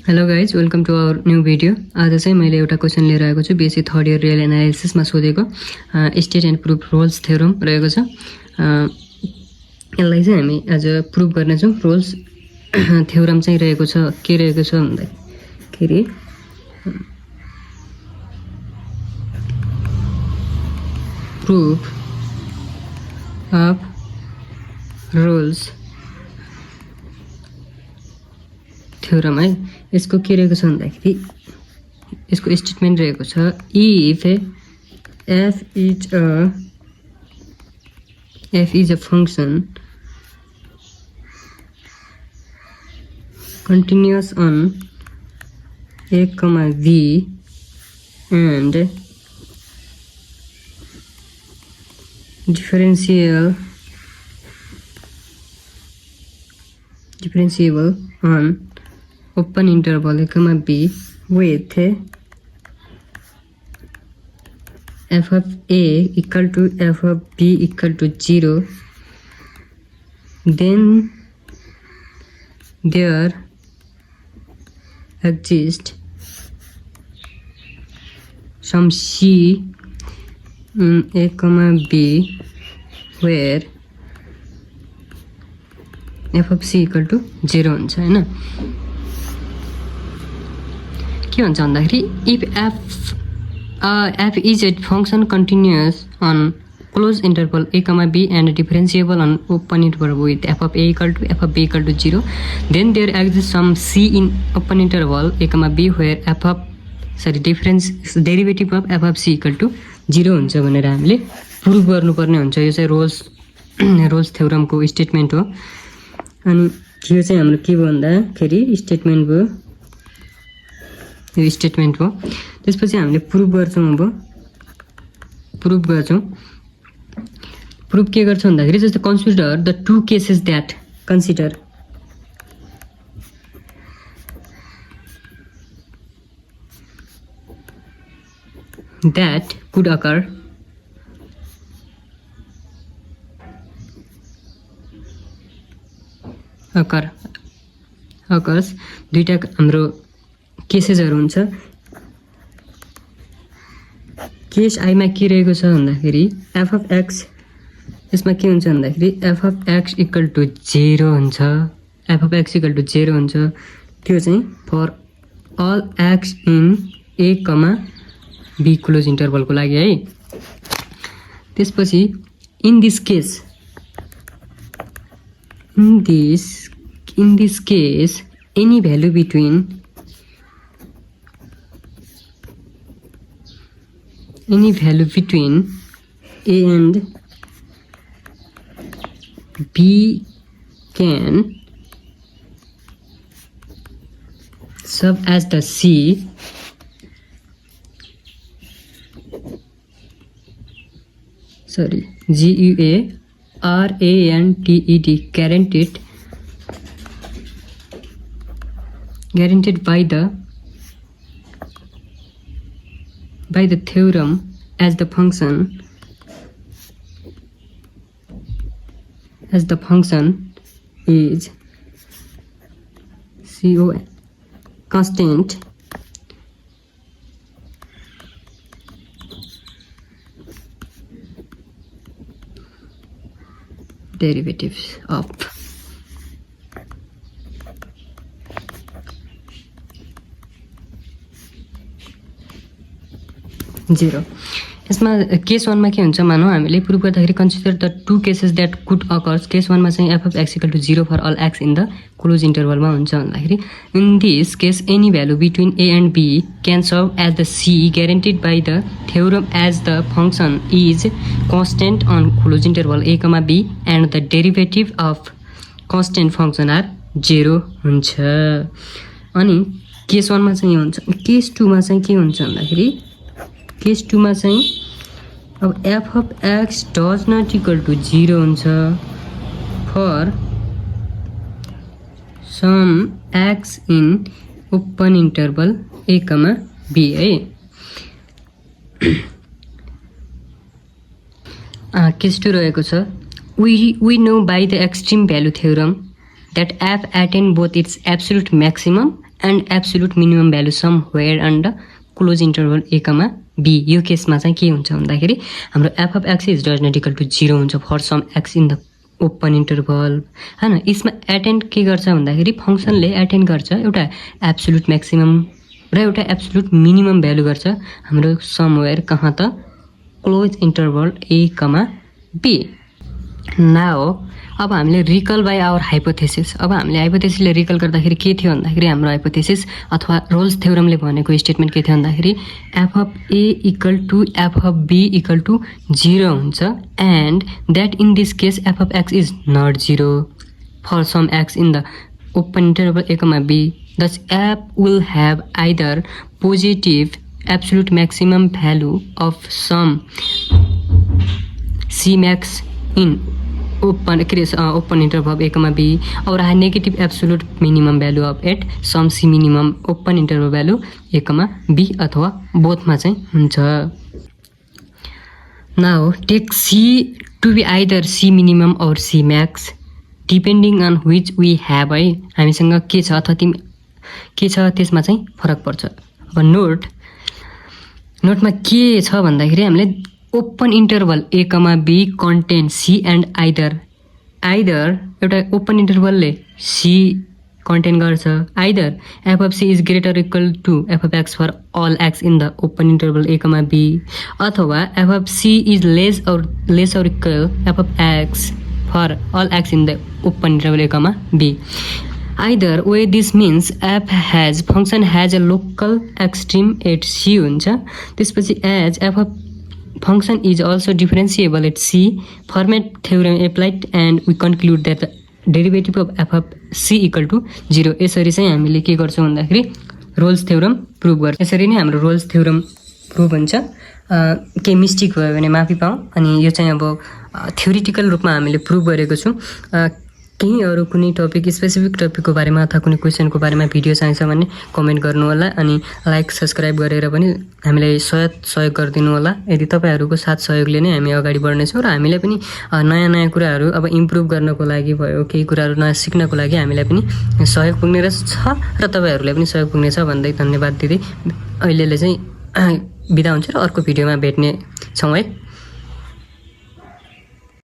Hello guys, welcome to our new video. आज चाहिँ मैले एउटा क्वेसन लिएर आएको छु। बिएससी थर्ड इयर रियल एनालिसिसमा सोधेको state and proof Rolle's theorem रहेको छ। यसलाई चाहिँ हामी आज प्रुफ गर्नेछौँ। रोल्स थ्योरम चाहिँ रहेको छ, के रहेको छ भन्दाखेरि प्रुफ अफ रोल्स थ्योरम है। यसको के रहेको छ भन्दाखेरि यसको स्टेटमेन्ट रहेको छ, if f is a function continuous on a comma b and differentiable on open interval a comma b with f of a equal to f of b equal to 0, then there exists some c in a comma b where f of c equal to 0 हुन्छ हैन। के भन्छ भन्दाखेरि if f is a function continuous on closed interval a comma b and differentiable on open interval with f of a equal to f of b equal to 0, then there exists some c in open interval a comma b where derivative of f of c equal to 0 हुन्छ भनेर हामीले proof गर्नुपर्ने हुन्छ। यो चाहिँ roles थ्योरमको statement हो। अनि यो चाहिँ हाम्रो के भन्दाखेरि स्टेटमेन्ट भयो, यो स्टेटमेन्ट हो। त्यसपछि हामीले प्रुफ गर्छौँ। अब प्रुफ गर्छौँ। प्रुफ के गर्छौँ भन्दाखेरि जस्तै consider the two cases that could occurs दुईटा हाम्रो केसेसहरू हुन्छ। केस आईमा के रहेको छ भन्दाखेरि एफ अफ एक्स, यसमा के हुन्छ भन्दाखेरि f of x equal to 0 हुन्छ। F of x equal to 0 हुन्छ। त्यो चाहिँ for all x in a comma b close इन्टरभलको लागि है। त्यसपछि in this case any value between a and b can serve as the c GUARANTED guaranteed by the theorem as the function is constant derivatives of zero. यसमा case 1 मा के हुन्छ, मानौ हामीले प्रुफ गर्दाखेरि consider the two cases that could occurs. Case 1 मा चाहिँ f of x equal to 0 for all x in the close इन्टरभलमा हुन्छ भन्दाखेरि in this case any value between a and b can serve as the c guaranteed by the theorem as the function is constant on close interval a comma be and the derivative of constant function are 0 हुन्छ। अनि case 1 मा चाहिँ यो हुन्छ। Case 2 मा चाहिँ के हुन्छ भन्दाखेरि केस 2 मा चाहिँ अब f of x does not equal to 0 हुन्छ for some x in open interval a comma b है। केस 2 रहेको छ, we know by the extreme value theorem that f attain both its absolute maximum and absolute minimum value somewhere under close interval a comma b. यो केसमा चाहिँ के हुन्छ भन्दाखेरि हाम्रो f of x is does not equal to 0 हुन्छ for some x in the open interval होइन। यसमा एटेन्ड के गर्छ भन्दाखेरि फङ्सनले एटेन्ड गर्छ एउटा एब्सोल्युट म्याक्सिमम र एउटा एब्सोल्युट मिनिमम भ्यालु गर्छ हाम्रो समवेयर कहाँ त close interval a comma b. Now अब हामीले रिकल बाई आवर हाइपोथेसिस। अब हामीले हाइपोथेसिसले रिकल गर्दाखेरि के थियो भन्दाखेरि हाम्रो हाइपोथेसिस अथवा रोल्स थ्योरमले भनेको स्टेटमेन्ट के थियो भन्दाखेरि f of a equal to f of b equal to 0 हुन्छ and that in this case f of x is not 0 for some x in the open interval a comma b. Thus f will have either positive absolute maximum value of some c max in open interval a comma b or a negative absolute minimum value of at some c minimum open interval value a comma b अथवा बोथमा चाहिँ हुन्छ। Now take c to be either c minimum or c max depending on which we have है हामीसँग के छ अथवा तिमी के छ त्यसमा चाहिँ फरक पर्छ। अब नोटमा के छ भन्दाखेरि हामीले open interval a comma b contain c and either एउटा ओपन इन्टरभलले सी कन्टेन गर्छ either f of c is greater equal to f of x for all x in the open interval a comma b अथवा f of c is less or equal f of x for all x in the open interval a comma b. Either way this means function has a local extreme at c हुन्छ। त्यसपछि as f of function is also differentiable at c format theorem applied and we conclude that the derivative of f of c equal to 0। यसरी चाहिँ हामीले के गर्छौँ भन्दाखेरि Rolle's theorem prove गर्छ। यसरी नै हाम्रो रोल्स थ्योरम प्रुभ हुन्छ। केही मिस्टेक भयो भने माफी पाऊँ। अनि यो चाहिँ अब थ्योरिटिकल रूपमा हामीले प्रुभ गरेको छौँ। केही अरू कुनै टपिक स्पेसिफिक टपिकको बारेमा अथवा कुनै क्वेसनको बारेमा भिडियो चाहिन्छ भने कमेन्ट गर्नु होला अनि लाइक सब्स्क्राइब गरेर पनि हामीलाई सहयोग गरिदिनु होला। यदि तपाईँहरूको साथ सहयोगले नै हामी अगाडि बढ्नेछौँ र हामीलाई पनि नयाँ कुराहरू अब इम्प्रुभ गर्नको लागि भयो केही कुराहरू नयाँ सिक्नको लागि हामीलाई पनि सहयोग पुग्ने छ र तपाईँहरूलाई पनि सहयोग पुग्नेछ भन्दै धन्यवाद दिँदै अहिलेले चाहिँ बिदा हुन्छ र अर्को भिडियोमा भेट्ने छौँ है।